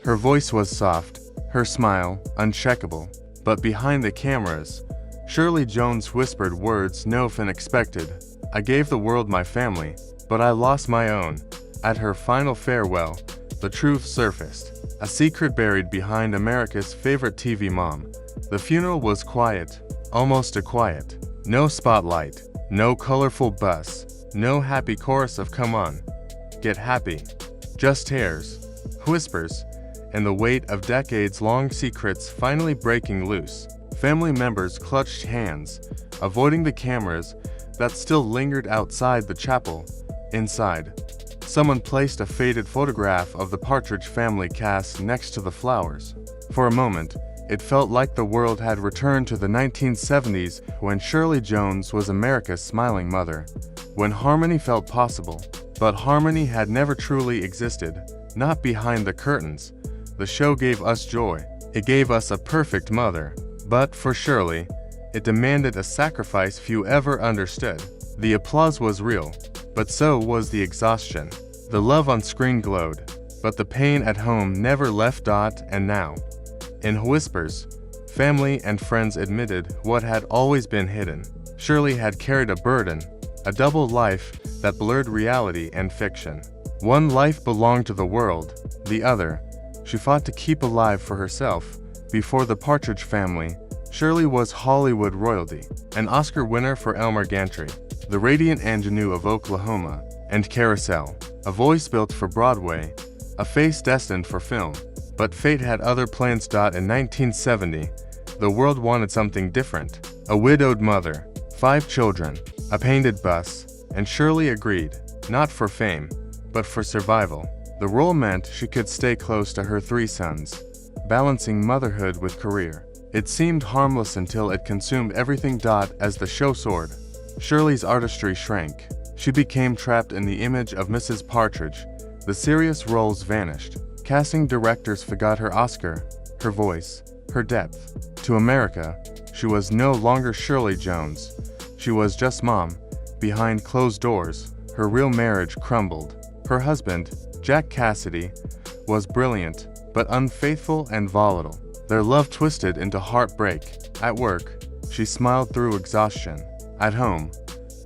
Her voice was soft, her smile uncheckable. But behind the cameras, Shirley Jones whispered words no one expected. I gave the world my family, but I lost my own. At her final farewell, the truth surfaced, a secret buried behind America's favorite TV mom. The funeral was quiet, almost a quiet. No spotlight, no colorful bus, no happy chorus of "Come on, get happy." Just tears, whispers, and the weight of decades-long secrets finally breaking loose. Family members clutched hands, avoiding the cameras that still lingered outside the chapel. Inside, someone placed a faded photograph of the Partridge Family cast next to the flowers. For a moment, it felt like the world had returned to the 1970s when Shirley Jones was America's smiling mother, when harmony felt possible. But harmony had never truly existed, not behind the curtains. The show gave us joy. It gave us a perfect mother. But for Shirley, it demanded a sacrifice few ever understood. The applause was real, but so was the exhaustion. The love on screen glowed, but the pain at home never left. And now, in whispers, family and friends admitted what had always been hidden. Shirley had carried a burden, a double life that blurred reality and fiction. One life belonged to the world, the other, she fought to keep alive for herself. Before the Partridge Family, Shirley was Hollywood royalty, an Oscar winner for Elmer Gantry, the radiant ingenue of Oklahoma, and Carousel, a voice built for Broadway, a face destined for film. But fate had other plans. In 1970, the world wanted something different. A widowed mother, 5 children, a painted bus, and Shirley agreed, not for fame, but for survival. The role meant she could stay close to her 3 sons, balancing motherhood with career. It seemed harmless until it consumed everything. As the show soared, Shirley's artistry shrank. She became trapped in the image of Mrs. Partridge. The serious roles vanished. Casting directors forgot her Oscar, her voice, her depth. To America, she was no longer Shirley Jones. She was just mom. Behind closed doors, her real marriage crumbled. Her husband, Jack Cassidy, was brilliant, but unfaithful and volatile. Their love twisted into heartbreak. At work, she smiled through exhaustion. At home,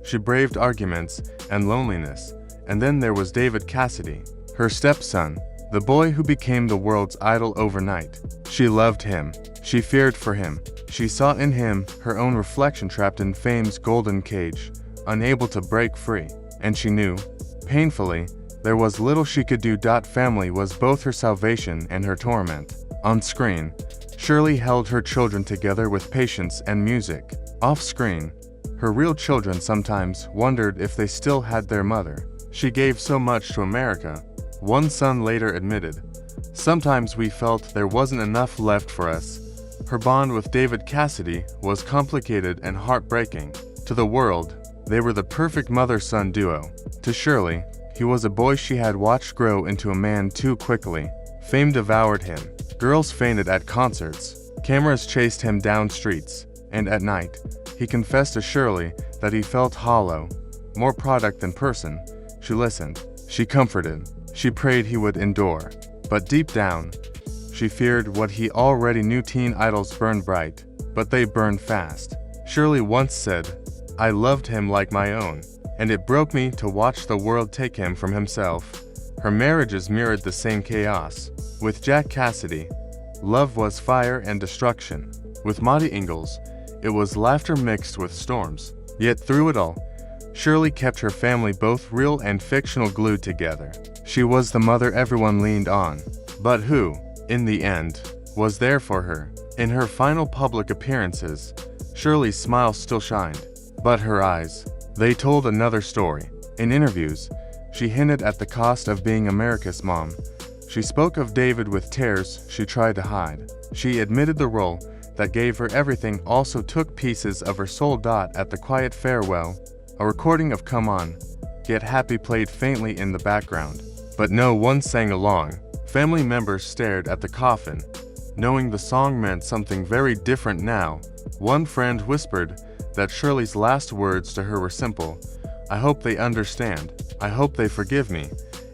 she braved arguments and loneliness. And then there was David Cassidy, her stepson, the boy who became the world's idol overnight. She loved him. She feared for him. She saw in him her own reflection trapped in fame's golden cage, unable to break free. And she knew, painfully, there was little she could do. Family was both her salvation and her torment. On screen, Shirley held her children together with patience and music. Off screen, her real children sometimes wondered if they still had their mother. She gave so much to America, one son later admitted. Sometimes we felt there wasn't enough left for us. Her bond with David Cassidy was complicated and heartbreaking. To the world, they were the perfect mother-son duo. To Shirley, he was a boy she had watched grow into a man too quickly. Fame devoured him. Girls fainted at concerts. Cameras chased him down streets. And at night, he confessed to Shirley that he felt hollow, more product than person. She listened. She comforted. She prayed he would endure. But deep down, she feared what he already knew. Teen idols burn bright, but they burn fast. Shirley once said, "I loved him like my own, and it broke me to watch the world take him from himself." Her marriages mirrored the same chaos. With Jack Cassidy, love was fire and destruction. With Maudie Ingalls, it was laughter mixed with storms. Yet through it all, Shirley kept her family, both real and fictional, glued together. She was the mother everyone leaned on. But who, in the end, was there for her? In her final public appearances, Shirley's smile still shined. But her eyes, they told another story. In interviews, she hinted at the cost of being America's mom. She spoke of David with tears she tried to hide. She admitted the role that gave her everything also took pieces of her soul. At the quiet farewell, a recording of "Come On, Get Happy" played faintly in the background, but no one sang along. Family members stared at the coffin, knowing the song meant something very different now. One friend whispered that Shirley's last words to her were simple, "I hope they understand. I hope they forgive me."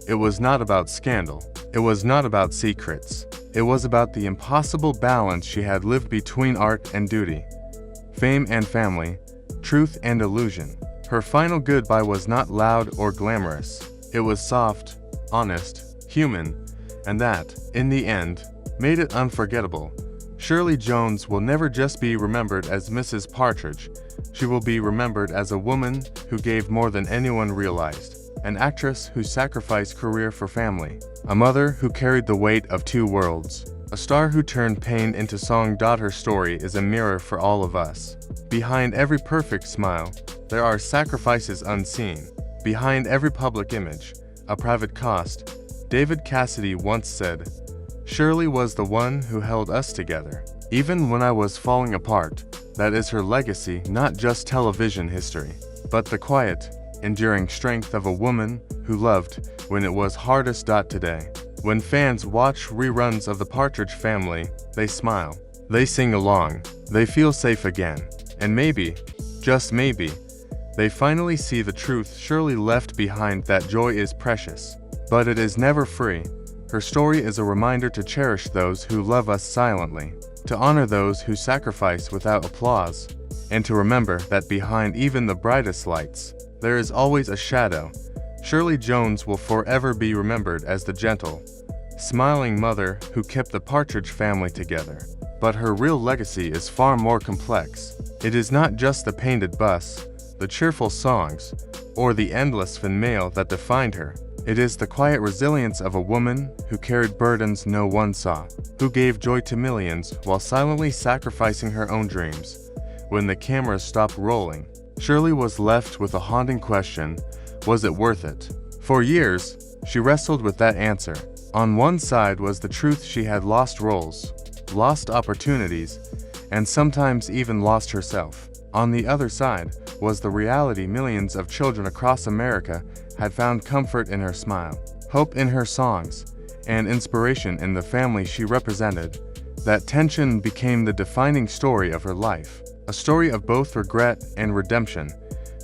It was not about scandal. It was not about secrets. It was about the impossible balance she had lived between art and duty, fame and family, truth and illusion. Her final goodbye was not loud or glamorous. It was soft, honest, human, and that, in the end, made it unforgettable. Shirley Jones will never just be remembered as Mrs. Partridge. She will be remembered as a woman who gave more than anyone realized, an actress who sacrificed career for family, a mother who carried the weight of two worlds, a star who turned pain into song. Her story is a mirror for all of us. Behind every perfect smile, there are sacrifices unseen. Behind every public image, a private cost. David Cassidy once said, "Shirley was the one who held us together, even when I was falling apart." That is her legacy, not just television history, but the quiet, enduring strength of a woman who loved when it was hardest. Today, when fans watch reruns of the Partridge Family, they smile, they sing along, they feel safe again, and maybe, just maybe, they finally see the truth Shirley left behind. That joy is precious, but it is never free. Her story is a reminder to cherish those who love us silently, to honor those who sacrifice without applause, and to remember that behind even the brightest lights, there is always a shadow. Shirley Jones will forever be remembered as the gentle, smiling mother who kept the Partridge family together. But her real legacy is far more complex. It is not just the painted bus, the cheerful songs, or the endless fan mail that defined her. It is the quiet resilience of a woman who carried burdens no one saw, who gave joy to millions while silently sacrificing her own dreams. When the cameras stopped rolling, Shirley was left with a haunting question: was it worth it? For years, she wrestled with that answer. On one side was the truth she had lost roles, lost opportunities, and sometimes even lost herself. On the other side was the reality millions of children across America had found comfort in her smile, hope in her songs, and inspiration in the family she represented. That tension became the defining story of her life, a story of both regret and redemption.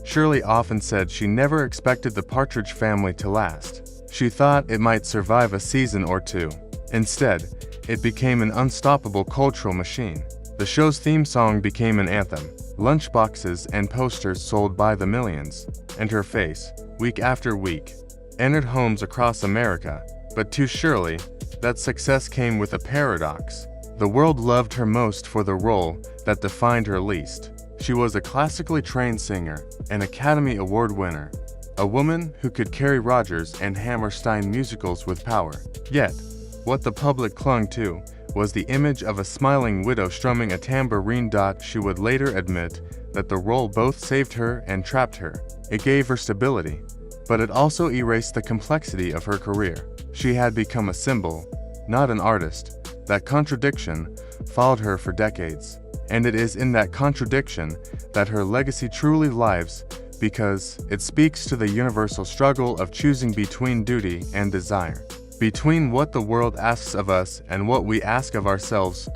Shirley often said she never expected the Partridge Family to last. She thought it might survive a season or two. Instead, it became an unstoppable cultural machine. The show's theme song became an anthem, lunchboxes and posters sold by the millions, and her face, week after week, entered homes across America. But to Shirley, that success came with a paradox. The world loved her most for the role that defined her least. She was a classically trained singer, an Academy Award winner, a woman who could carry Rodgers and Hammerstein musicals with power. Yet, what the public clung to was the image of a smiling widow strumming a tambourine. She would later admit that the role both saved her and trapped her. It gave her stability, but it also erased the complexity of her career. She had become a symbol, not an artist. That contradiction followed her for decades, and it is in that contradiction that her legacy truly lives, because it speaks to the universal struggle of choosing between duty and desire, between what the world asks of us and what we ask of ourselves.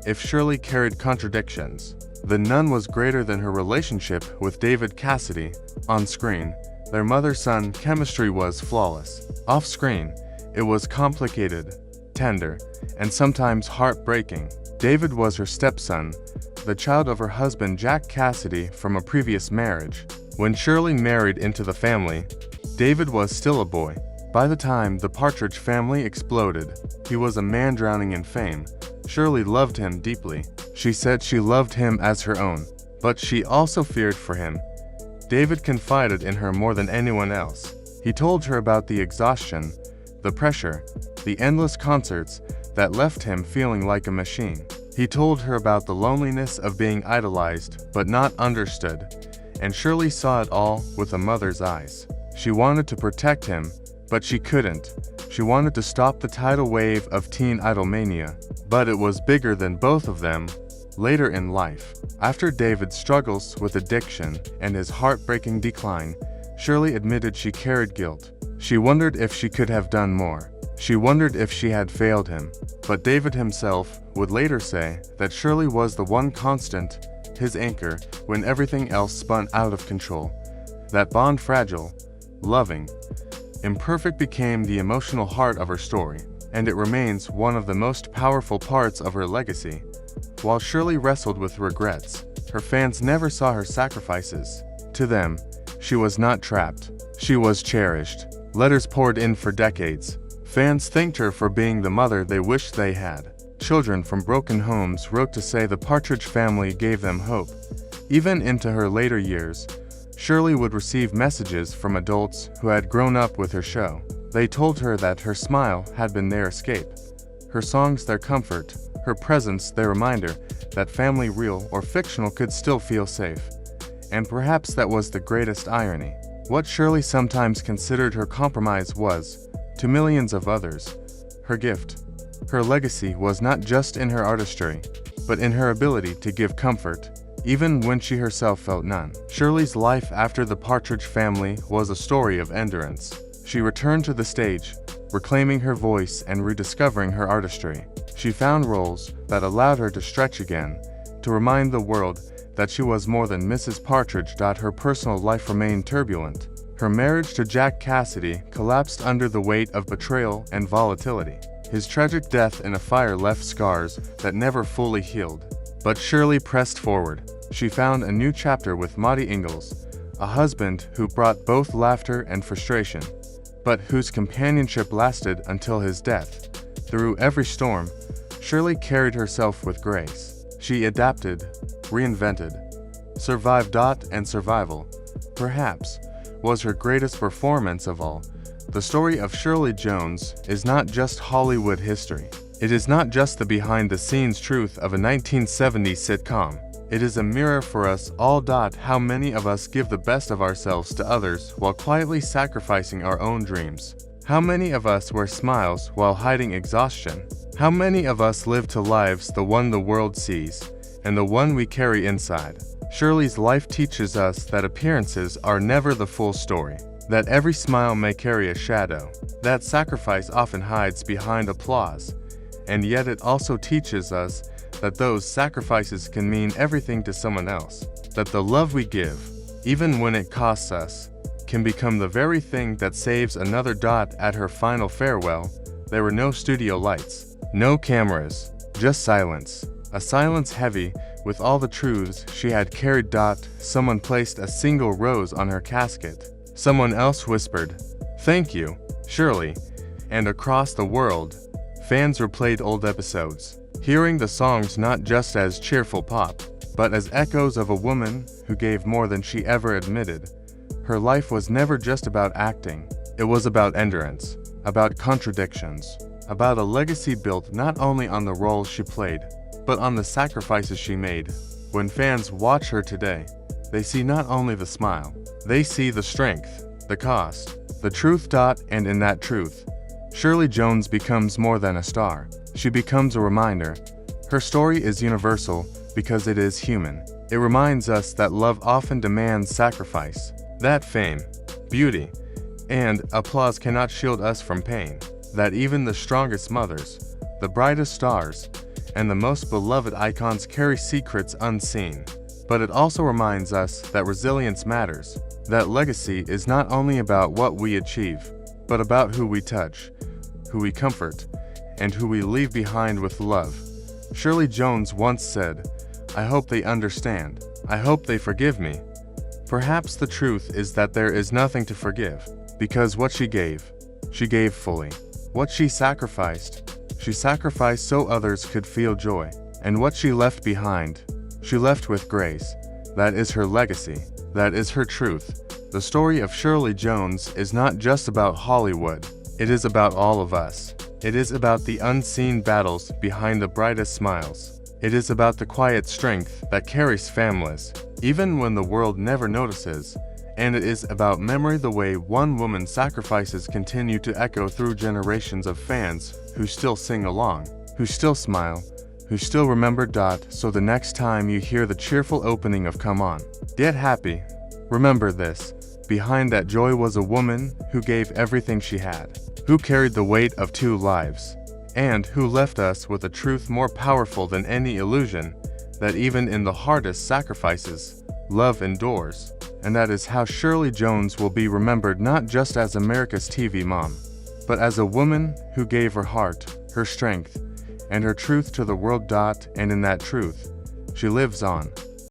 If Shirley carried contradictions, then none was greater than her relationship with David Cassidy. On screen, their mother-son chemistry was flawless. Off-screen, it was complicated, tender, and sometimes heartbreaking. David was her stepson, the child of her husband Jack Cassidy from a previous marriage. When Shirley married into the family, David was still a boy. By the time the Partridge Family exploded, he was a man drowning in fame. Shirley loved him deeply. She said she loved him as her own, but she also feared for him. David confided in her more than anyone else. He told her about the exhaustion, the pressure, the endless concerts that left him feeling like a machine. He told her about the loneliness of being idolized but not understood, and Shirley saw it all with a mother's eyes. She wanted to protect him, but she couldn't. She wanted to stop the tidal wave of teen idol mania, but it was bigger than both of them. Later in life, after David's struggles with addiction and his heartbreaking decline, Shirley admitted she carried guilt. She wondered if she could have done more. She wondered if she had failed him. But David himself would later say that Shirley was the one constant, his anchor, when everything else spun out of control. That bond, fragile, loving, imperfect, became the emotional heart of her story. and it remains one of the most powerful parts of her legacy. While Shirley wrestled with regrets, her fans never saw her sacrifices. To them, she was not trapped. She was cherished. Letters poured in for decades. Fans thanked her for being the mother they wished they had. Children from broken homes wrote to say the Partridge Family gave them hope. Even into her later years, Shirley would receive messages from adults who had grown up with her show. They told her that her smile had been their escape, her songs their comfort, her presence their reminder that family, real or fictional, could still feel safe. And perhaps that was the greatest irony. What Shirley sometimes considered her compromise was, to millions of others, her gift. Her legacy was not just in her artistry, but in her ability to give comfort, even when she herself felt none. Shirley's life after the Partridge Family was a story of endurance. She returned to the stage, reclaiming her voice and rediscovering her artistry. She found roles that allowed her to stretch again, to remind the world that she was more than Mrs. Partridge. Her personal life remained turbulent. Her marriage to Jack Cassidy collapsed under the weight of betrayal and volatility. His tragic death in a fire left scars that never fully healed. But Shirley pressed forward. She found a new chapter with Monty Ingalls, a husband who brought both laughter and frustration, but whose companionship lasted until his death. Through every storm, Shirley carried herself with grace. She adapted, reinvented, survived. And survival, perhaps, was her greatest performance of all. The story of Shirley Jones is not just Hollywood history. It is not just the behind-the-scenes truth of a 1970s sitcom. It is a mirror for us all. How many of us give the best of ourselves to others while quietly sacrificing our own dreams? How many of us wear smiles while hiding exhaustion? How many of us live to lives the one the world sees, and the one we carry inside? Shirley's life teaches us that appearances are never the full story, that every smile may carry a shadow, that sacrifice often hides behind applause, and yet it also teaches us that those sacrifices can mean everything to someone else, that the love we give, even when it costs us, can become the very thing that saves another. At her final farewell, there were no studio lights, no cameras, just silence, a silence heavy with all the truths she had carried. Someone placed a single rose on her casket. Someone else whispered, "Thank you, Shirley," and across the world, fans replayed old episodes, hearing the songs not just as cheerful pop, but as echoes of a woman who gave more than she ever admitted. Her life was never just about acting. It was about endurance, about contradictions, about a legacy built not only on the roles she played, but on the sacrifices she made. When fans watch her today, they see not only the smile, they see the strength, the cost, the truth. And in that truth, Shirley Jones becomes more than a star. She becomes a reminder. Her story is universal because it is human. It reminds us that love often demands sacrifice, that fame, beauty, and applause cannot shield us from pain, that even the strongest mothers, the brightest stars, and the most beloved icons carry secrets unseen. But it also reminds us that resilience matters, that legacy is not only about what we achieve, but about who we touch, who we comfort, and who we leave behind with love. Shirley Jones once said, "I hope they understand. I hope they forgive me." Perhaps the truth is that there is nothing to forgive, because what she gave fully. What she sacrificed so others could feel joy. And what she left behind, she left with grace. That is her legacy. That is her truth. The story of Shirley Jones is not just about Hollywood. It is about all of us. It is about the unseen battles behind the brightest smiles. It is about the quiet strength that carries families, even when the world never notices. And it is about memory, the way one woman's sacrifices continue to echo through generations of fans who still sing along, who still smile, who still remember. So the next time you hear the cheerful opening of Come On, Get Happy, remember this. Behind that joy was a woman who gave everything she had, who carried the weight of 2 lives, and who left us with a truth more powerful than any illusion, that even in the hardest sacrifices, love endures. And that is how Shirley Jones will be remembered, not just as America's TV mom, but as a woman who gave her heart, her strength, and her truth to the world. And in that truth, she lives on.